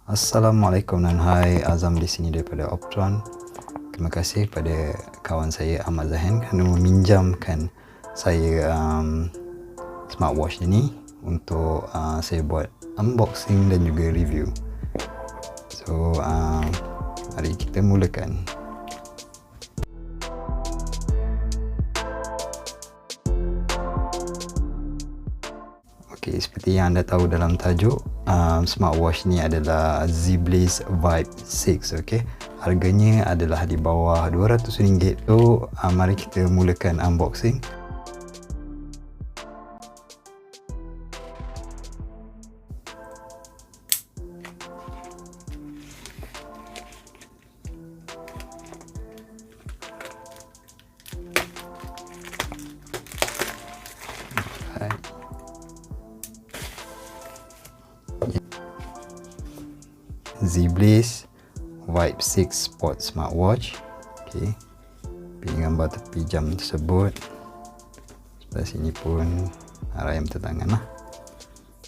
Assalamualaikum dan hai, Azam di sini daripada Optron. Terima kasih pada kawan saya Ahmad Zahan kerana meminjamkan saya smartwatch ini untuk saya buat unboxing dan juga review. So mari kita mulakan. Okay, seperti yang anda tahu dalam tajuk, smartwatch ni adalah Z-Blaze Vibe 6. Okay, harganya adalah di bawah RM200. So mari kita mulakan unboxing. Z-Blaze Vibe 6 Sport Smartwatch. Okay, pilih gambar tepi jam tersebut. Sebelah sini pun rayam tangan lah.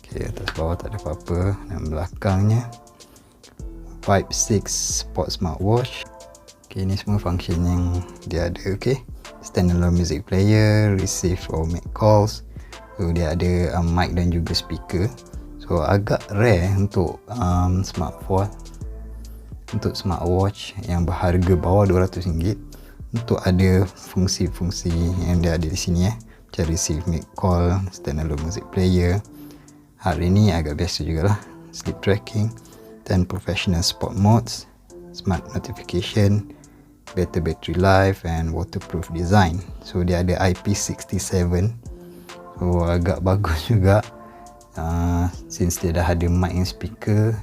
Okay, atas bawah tak ada apa-apa. Dan belakangnya Vibe 6 Sport Smartwatch. Okay, ini semua function yang dia ada. Okay, standalone music player, receive or make calls. So dia ada mic dan juga speaker. So agak rare untuk smartwatch yang berharga bawah RM200 untuk ada fungsi-fungsi yang dia ada di sini macam receive, make call, standalone music player. Hari ini agak biasa jugalah. Sleep tracking dan professional sport modes, smart notification, better battery life and waterproof design. So dia ada IP67. So agak bagus juga. Since dia dah ada mic and speaker,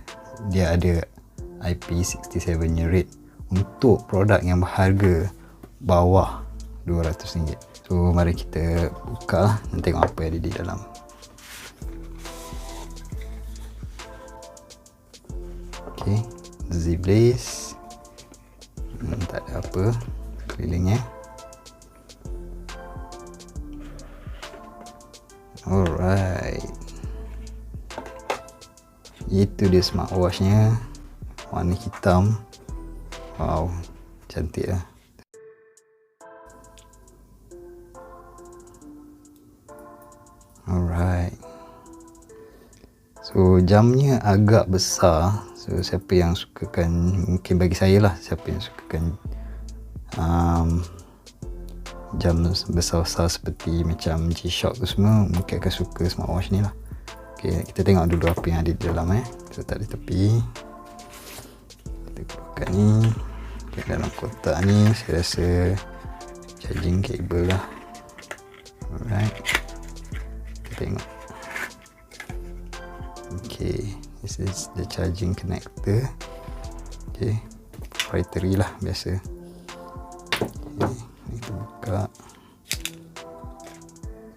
dia ada IP67 nya rate untuk produk yang berharga bawah RM200. So mari kita buka dan tengok apa yang ada di dalam. Okay, Z-Blaze, tak ada apa kelilingnya. Alright, itu dia smartwatchnya, warna hitam. Wow, cantik lah. Alright, so jamnya agak besar. So siapa yang sukakan, mungkin bagi saya lah, siapa yang sukakan jam besar-besar seperti macam G-Shock tu semua, mungkin akan suka smartwatch ni lah. Okay, kita tengok dulu apa yang ada di dalam. Kita letak di tepi. Kita keluarkan ni. Okay, dalam kotak ni saya rasa charging cable lah. Alright, kita tengok. Okay, this is the charging connector. Okay, proprietary lah biasa. Okay, kita buka.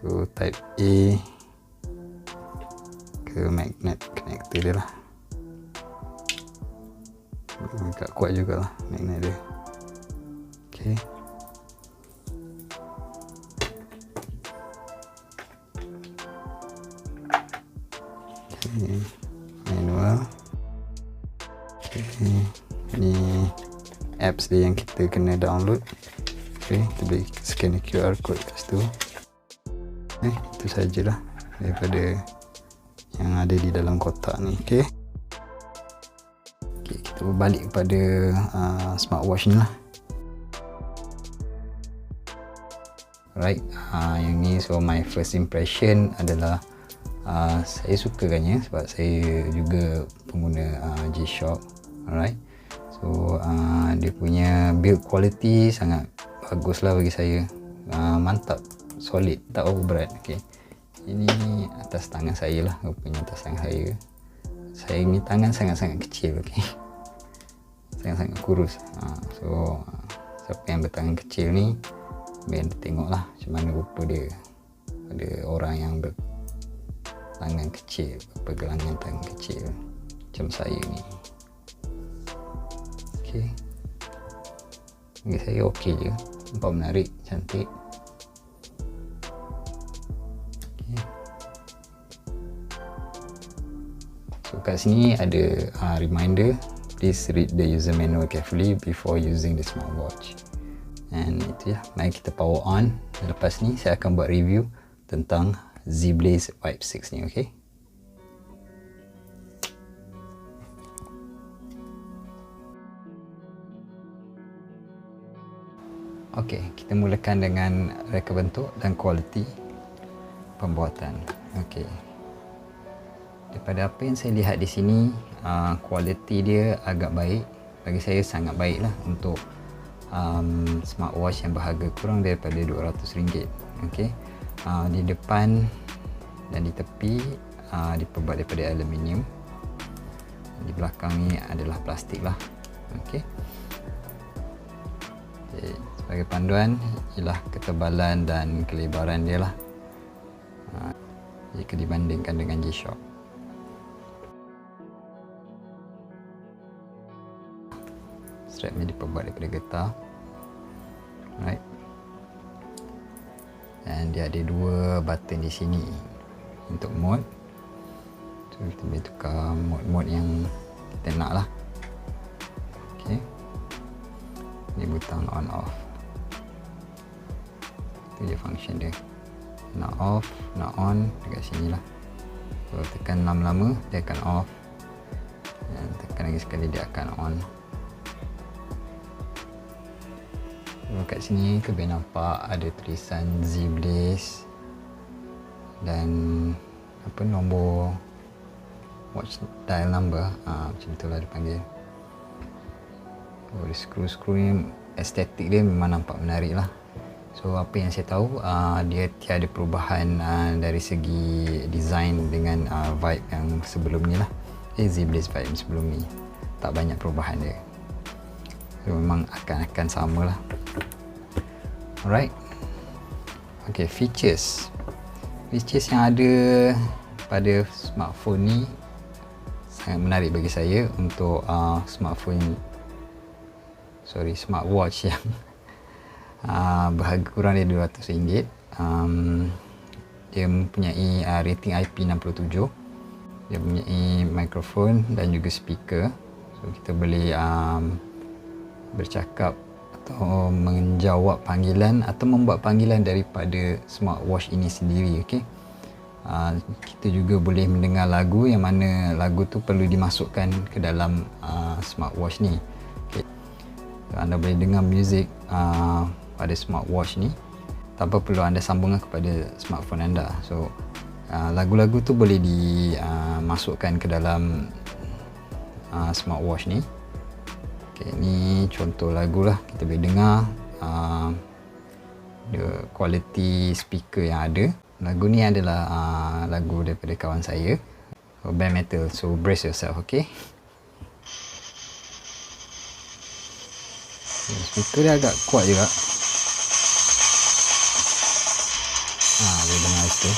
So type A ke magnet connector dia lah. Agak kuat juga lah magnet dia. Okay, manual. Okay, ni apps dia yang kita kena download. Okay, kita boleh scan QR code kat situ. Itu sajalah daripada yang ada di dalam kotak ni. Okay, kita berbalik kepada smartwatch ni lah. Alright, yang ni, so my first impression adalah saya sukakannya sebab saya juga pengguna G-Shock. Alright, so dia punya build quality sangat bagus lah bagi saya. Mantap, solid, tak overberat. Okay, ini atas tangan saya lah, rupanya atas tangan saya. Saya ni tangan sangat-sangat kecil. Okay, sangat-sangat kurus. So siapa yang bertangan kecil ni, biar tengok lah macam mana rupa dia pada orang yang bertangan kecil, pergelangan tangan kecil macam saya ni. Okay, bagi saya okey je, nampak menarik, cantik. kat sini ada reminder, please read the user manual carefully before using the smartwatch. And itu ya, mari kita power on. Lepas ni saya akan buat review tentang Z-Blaze Vibe 6 ni, okey. Okey, kita mulakan dengan reka bentuk dan kualiti pembuatan. Okey. Daripada apa yang saya lihat di sini, kualiti dia agak baik. Bagi saya sangat baik lah untuk smartwatch yang berharga kurang daripada RM200. Okey. Di depan dan di tepi diperbuat daripada aluminium. Di belakang ni adalah plastik lah. Okey. Sebagai panduan ialah ketebalan dan kelebaran dia lah jika dibandingkan dengan G-Shock. Strap ni diperbuat daripada getah, right. Dan dia ada dua button di sini untuk mode. So kita boleh tukar mode-mode yang kita nak lah. Okay. Ni butang on off. Itu je function dia. Nak off, nak on dekat sini lah. So tekan lama-lama dia akan off, dan tekan lagi sekali dia akan on. So kat sini kita boleh nampak ada tulisan Z-Blaze dan apa, nombor watch dial number, macam itulah dia panggil. Oh, skru-skru ni estetik dia memang nampak menarik lah. So apa yang saya tahu, dia tiada perubahan dari segi design dengan Vibe yang sebelum ni lah. Z-Blaze Vibe sebelum ni tak banyak perubahan dia. So memang akan sama lah. Alright. Okay, features yang ada pada smartphone ni sangat menarik bagi saya untuk smartwatch yang berharga kurang dari RM200. Dia mempunyai rating IP67. Dia mempunyai mikrofon dan juga speaker. So kita boleh bercakap atau menjawab panggilan atau membuat panggilan daripada smartwatch ini sendiri. Okay. Kita juga boleh mendengar lagu, yang mana lagu tu perlu dimasukkan ke dalam smartwatch ni. Okay. Anda boleh dengar muzik pada smartwatch ni tanpa perlu anda sambungkan kepada smartphone anda. So lagu-lagu tu boleh dimasukkan ke dalam smartwatch ni. Okay, ni contoh lagu lah, kita boleh dengar kualiti speaker yang ada. Lagu ni adalah lagu daripada kawan saya, band metal, so brace yourself. Okay. Speaker dia agak kuat juga. Boleh dengar itu.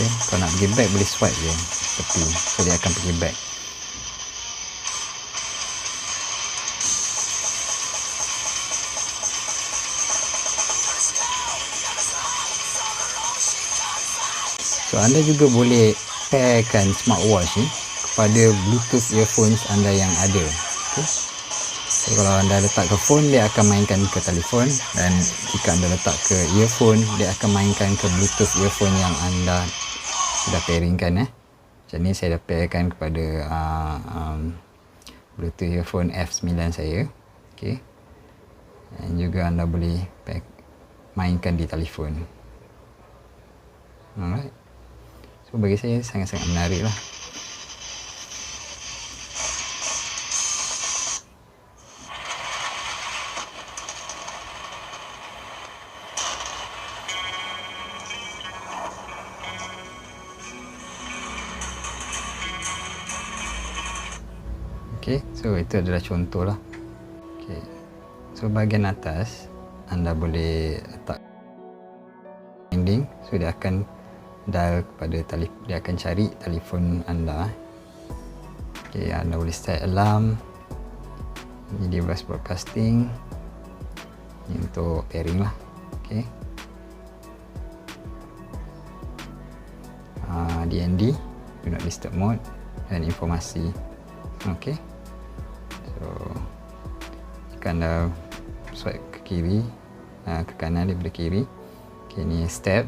Okay, kalau nak pergi back boleh swipe je tepi, so dia akan pergi back. So anda juga boleh pairkan smartwatch ni kepada Bluetooth earphones anda yang ada. Okay. So kalau anda letak ke phone, dia akan mainkan ke telefon, dan jika anda letak ke earphone, dia akan mainkan ke Bluetooth earphone yang anda sudah pairingkan. Macam ni saya dah pairkan kepada Bluetooth earphone F9 saya. Okay. Dan juga anda boleh mainkan di telefon. Alright. So bagi saya sangat-sangat menarik lah. Okay, so itu adalah contoh lah. Okay. So bahagian atas anda boleh letak ending, so dia akan dial kepada dia akan cari telefon anda. Okay, anda boleh set alarm Ini device broadcasting. Ini untuk pairing lah. Okay. DND, do not disturb mode, dan informasi. Okay. So akan dah swipe ke kiri, ke kanan daripada kiri. Okay, ni step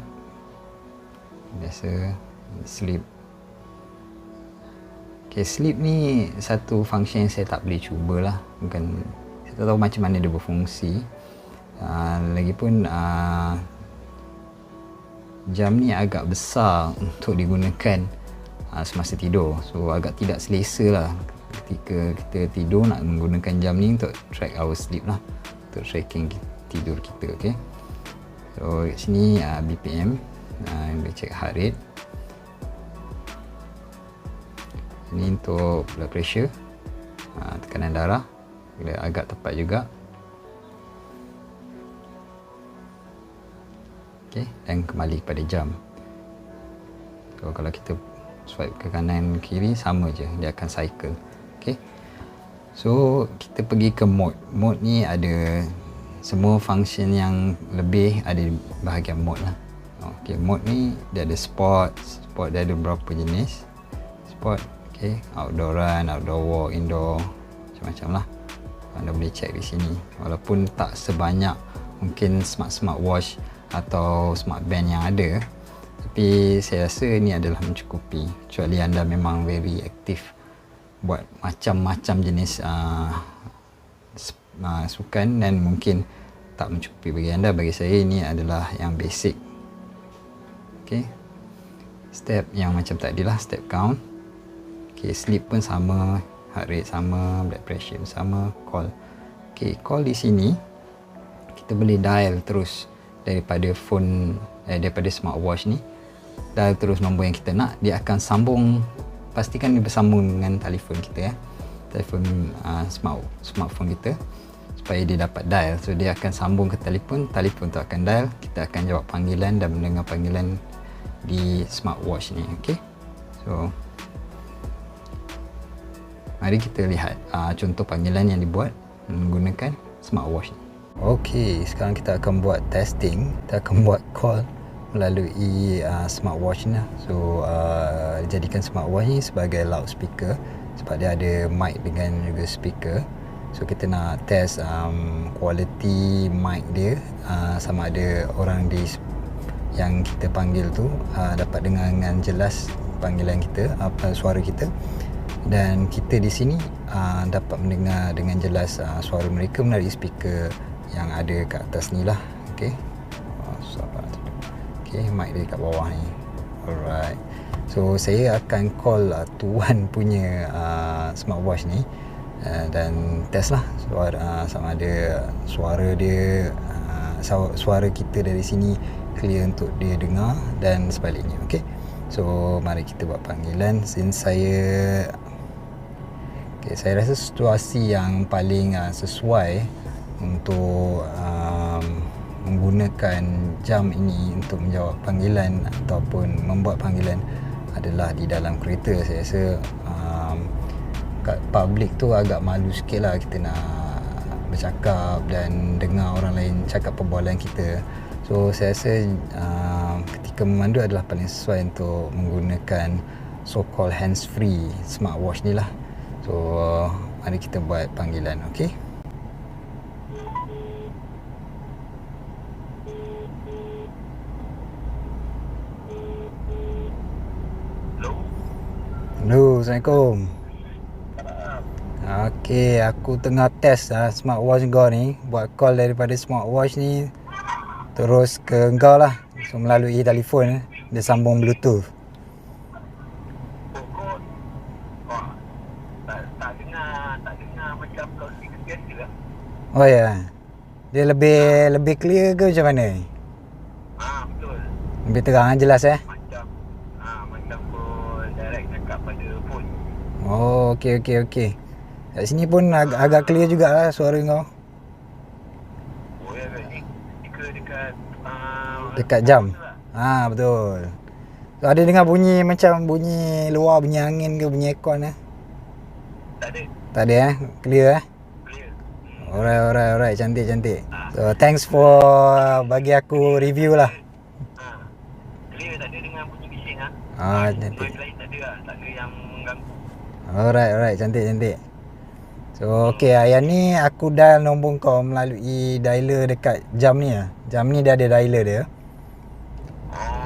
biasa, sleep. Okay, sleep ni satu function yang saya tak boleh cubalah, bukan, saya tak tahu macam mana dia berfungsi. Lagipun jam ni agak besar untuk digunakan semasa tidur, so agak tidak selesa lah ketika kita tidur nak menggunakan jam ni untuk track our sleep lah, untuk tracking tidur kita. Okay, so kat sini BPM, boleh check heart rate. Ini untuk blood pressure, tekanan darah, agak tepat juga. Okay, dan kembali kepada jam. So kalau kita swipe ke kanan kiri sama je, dia akan cycle. Okay, so kita pergi ke mode. Mode ni ada semua function yang lebih ada di bahagian mode lah. Okay, mode ni dia ada sport. Sport dia ada berapa jenis sport. Okay, outdoor run, outdoor walk, indoor, macam-macam lah. Anda boleh check di sini, walaupun tak sebanyak mungkin smart watch atau smart band yang ada, tapi saya rasa ini adalah mencukupi, kecuali anda memang very aktif buat macam-macam jenis sukan, dan mungkin tak mencukupi bagi anda. Bagi saya ini adalah yang basic. Okay, step yang macam tadi lah, step count. Okay, sleep pun sama, heart rate sama, blood pressure sama, call. Okay, call di sini kita boleh dial terus daripada phone, daripada smartwatch ni, dial terus nombor yang kita nak. Dia akan sambung, pastikan dia bersambung dengan telefon kita, telefon smartphone kita, supaya dia dapat dial. So dia akan sambung ke telefon tu akan dial, kita akan jawab panggilan dan mendengar panggilan di smartwatch ni. Okay, so mari kita lihat contoh panggilan yang dibuat menggunakan smartwatch ni. Okey, sekarang kita akan buat testing. Kita akan buat call melalui smartwatch ni. So jadikan smartwatch ni sebagai loudspeaker, sebab dia ada mic dengan juga speaker. So kita nak test quality mic dia, sama ada orang yang kita panggil tu dapat dengar dengan jelas panggilan kita, suara kita, dan kita di sini dapat mendengar dengan jelas suara mereka melalui speaker yang ada kat atas ni lah. Okay, okay, mic dia kat bawah ni. Alright, so saya akan call tuan punya smartwatch ni, dan test lah sama ada suara dia, suara kita dari sini clear untuk dia dengar dan sebaliknya. Okay, so mari kita buat panggilan. Since saya rasa situasi yang paling sesuai untuk menggunakan jam ini untuk menjawab panggilan ataupun membuat panggilan adalah di dalam kereta. Saya rasa kat public tu agak malu sikit lah kita nak bercakap dan dengar orang lain cakap perbualan kita. So saya rasa ketika memandu adalah paling sesuai untuk menggunakan so-called hands-free smartwatch ni lah. So mari kita buat panggilan. Okay, Hello, Assalamualaikum. Okay, aku tengah test smartwatch kau ni. Buat call daripada smartwatch ni terus ke kau lah. So melalui telefon, dia sambung Bluetooth. Tak dengar macam kau speaker biasa lah. Oh ya, dia lebih clear ke macam mana? Betul. Lebih terang, jelas Macam pun direct cakap pada phone. Oh, okey. Kat sini pun agak clear jugalah suara kau. Oh ya, ni speaker Dekat jam. Betul. So, ada dengar bunyi macam bunyi luar, bunyi angin ke bunyi aircon Tak ada. Tak ada clear Clear. Alright. Cantik. So, thanks for bagi aku review lah. Clear tak ada dengan bunyi bising Cantik. Noise lain tak ada lah. Tak ada yang mengganggu. Alright. Cantik. So, okay, yang ni aku dial nombor kau melalui dialer dekat jam ni lah. Jam ni dia ada dialer dia.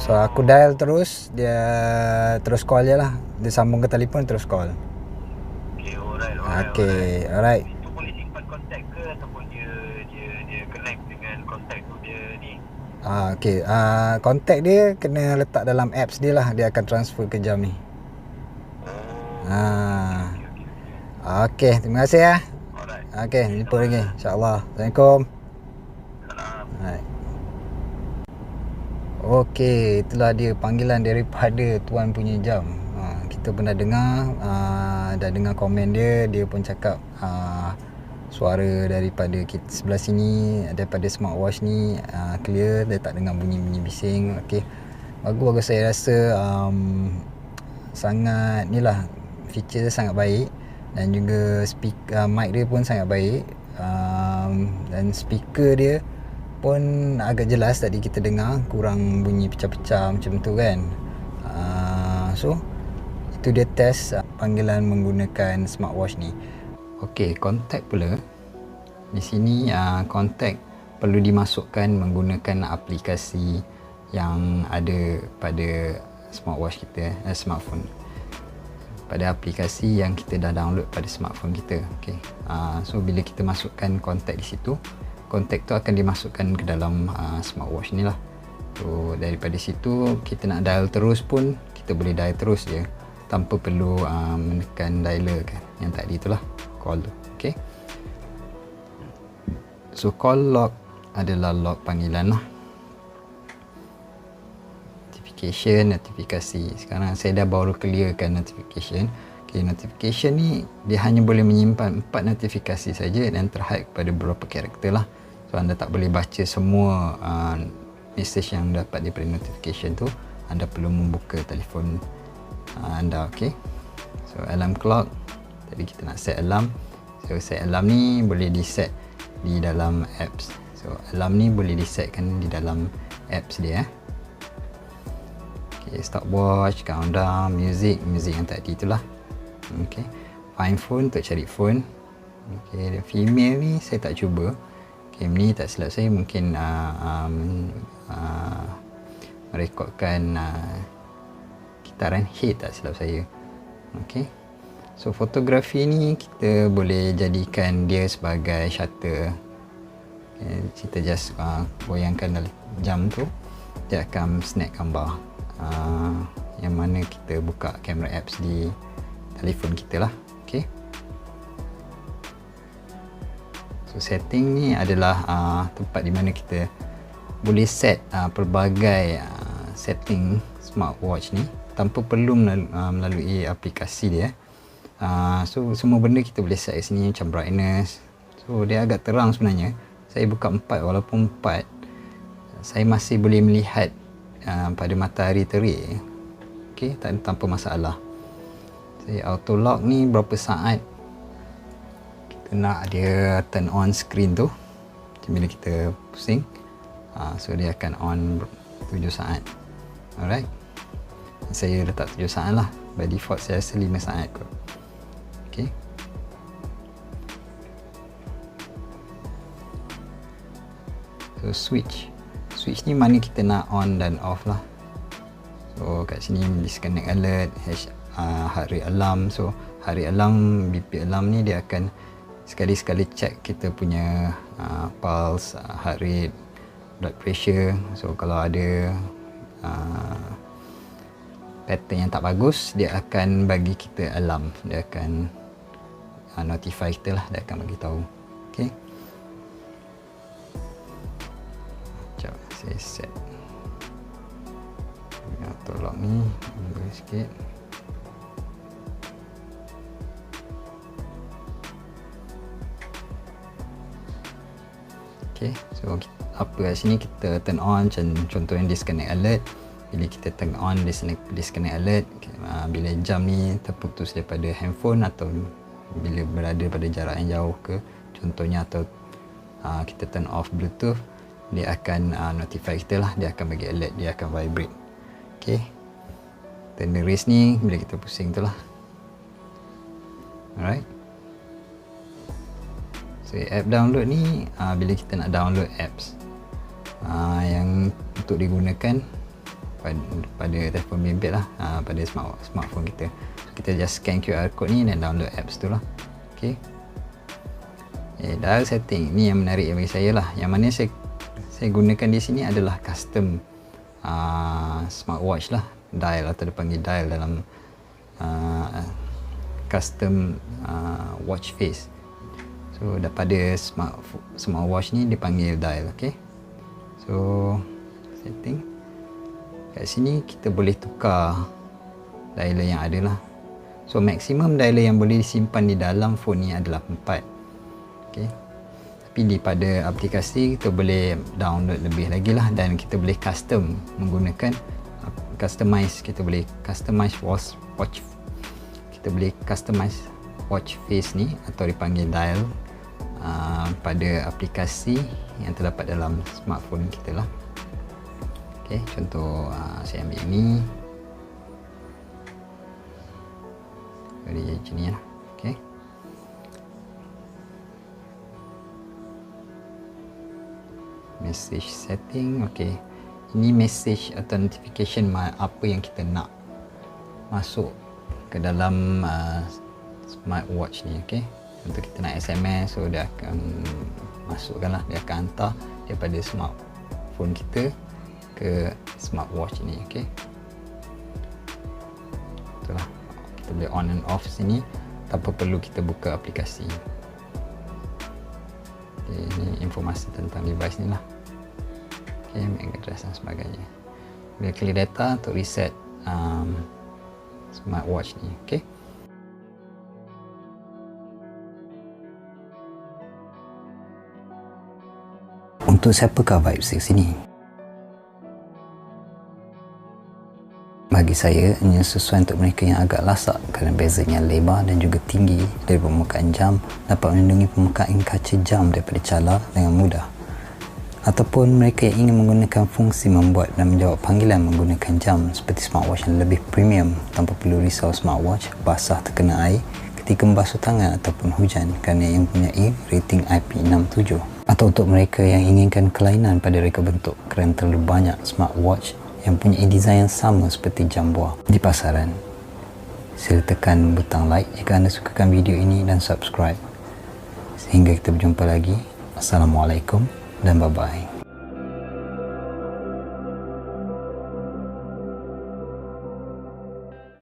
So, aku dial terus, dia terus call je lah. Dia sambung ke telefon, terus call. Okay, alright. Alright. Itu boleh simpan kontak ke ataupun dia connect dengan kontak tu dia ni? Okay, kontak dia kena letak dalam apps dia lah. Dia akan transfer ke jam ni. Okay, terima kasih ya. Alright. Okay, jumpa lagi insyaAllah. Assalamualaikum. Alright. Okay, itulah dia panggilan daripada tuan punya jam. Kita pernah dengar, dah dengar komen dia. Dia pun cakap suara daripada kita sebelah sini, daripada smartwatch ni clear. Dia tak dengar bunyi-bunyi bising. Okay, bagus. Saya rasa sangat ni lah, feature dia sangat baik. Dan juga speaker, mic dia pun sangat baik. Dan speaker dia pun agak jelas. Tadi kita dengar kurang bunyi pecah-pecah macam tu kan. So itu dia test panggilan menggunakan smartwatch ni. Okey, kontak pula. Di sini kontak perlu dimasukkan menggunakan aplikasi yang ada pada smartwatch kita, smartphone. Pada aplikasi yang kita dah download pada smartphone kita. Okey. So bila kita masukkan kontak di situ, kontak tu akan dimasukkan ke dalam smartwatch ni lah. So daripada situ kita nak dial terus pun kita boleh dial terus je tanpa perlu menekan dialer kan, yang tadi itulah call tu. Okay, so call log adalah log panggilan lah. Notifikasi. Sekarang saya dah baru clearkan notification. Okay, notification ni dia hanya boleh menyimpan 4 notifikasi saja dan terhad kepada beberapa karakter lah. So anda tak boleh baca semua message yang dapat daripada notification tu. Anda perlu membuka telefon anda. Okay, so alarm clock, tadi kita nak set alarm. So set alarm ni boleh di set di dalam apps. So alarm ni boleh di setkan di dalam apps dia. Okay, stopwatch, countdown, music yang tadi itulah. Okay, find phone untuk cari phone. Okay, female ni saya tak cuba. Okay, ni tak silap saya mungkin merekodkan kitaran head, tak silap saya. Okay, so fotografi ni kita boleh jadikan dia sebagai shutter. Okay, kita just goyangkan jam tu, dia akan snap gambar yang mana kita buka kamera apps di telefon kita lah. Okay, so setting ni adalah tempat di mana kita boleh set pelbagai setting smartwatch ni tanpa perlu melalui aplikasi dia. So semua benda kita boleh set kat sini, macam brightness. So dia agak terang sebenarnya. Saya buka 4, walaupun 4 saya masih boleh melihat pada matahari terik. Okay, tanpa masalah. Saya auto lock ni berapa saat kita nak dia turn on screen tu, macam bila kita pusing, so dia akan on 7 saat. Alright, saya letak 7 saat lah. By default saya rasa 5 saat kot. Okay, so switch ni mana kita nak on dan off lah. So kat sini disconnect alert, heart rate alarm. So heart rate alarm, BP alarm ni dia akan sekali-sekali check kita punya pulse, heart rate, blood pressure. So kalau ada pattern yang tak bagus, dia akan bagi kita alarm. Dia akan notify kita lah, dia akan bagi tahu. Okay, sekejap saya set auto lock ni boleh sikit. Okay, so apa kat sini kita turn on, contoh yang disconnect alert. Bila kita turn on disconnect alert, bila jam ni terputus daripada handphone atau bila berada pada jarak yang jauh ke, contohnya, atau kita turn off Bluetooth, dia akan notify kita lah, dia akan bagi alert, dia akan vibrate. Okay, turn the wrist ni bila kita pusing tu lah. Alright, so app download ni bila kita nak download apps yang untuk digunakan pada telefon bimbit lah, pada smartphone kita. Kita just scan QR code ni dan download apps tu lah. Okay, dial setting ni yang menarik bagi saya lah. Yang mana saya gunakan di sini adalah custom smartwatch lah, dial atau dipanggil dial dalam custom watch face. So daripada smartwatch ni dipanggil dial. Okay, so setting kat sini kita boleh tukar dialer yang ada lah. So maksimum dialer yang boleh disimpan di dalam phone ni adalah 4. Okay, tapi pada aplikasi kita boleh download lebih lagi lah, dan kita boleh custom menggunakan customize. Kita boleh customize watch, kita boleh customize watch face ni atau dipanggil dial pada aplikasi yang terdapat dalam smartphone kita lah. Okay, contoh saya ambil ni, jadi macam ni lah. Okay, message setting. Okay, ini message atau notification apa yang kita nak masuk ke dalam smartwatch ni. Okay, untuk kita nak SMS, so dia akan masukkan lah, dia akan hantar daripada smartphone kita ke smartwatch ni. Okay, itulah, kita boleh on and off sini tanpa perlu kita buka aplikasi. Okay, ini informasi tentang device ni lah. Okay, MAC address dan sebagainya. Boleh clear data untuk reset smartwatch ni. Okay, untuk siapakah Vibe 6 ini? Bagi saya, hanya sesuai untuk mereka yang agak lasak kerana bezanya lebar dan juga tinggi dari permukaan jam dapat melindungi permukaan kaca jam daripada calar dengan mudah. Ataupun mereka yang ingin menggunakan fungsi membuat dan menjawab panggilan menggunakan jam seperti smartwatch yang lebih premium tanpa perlu risau smartwatch basah terkena air ketika membasuh tangan ataupun hujan kerana ia mempunyai rating IP67. Atau untuk mereka yang inginkan kelainan pada reka bentuk kerana terlalu banyak smartwatch yang punya desain yang sama seperti jam buah di pasaran. Sila tekan butang like jika anda sukakan video ini dan subscribe. Sehingga kita berjumpa lagi. Assalamualaikum dan bye-bye.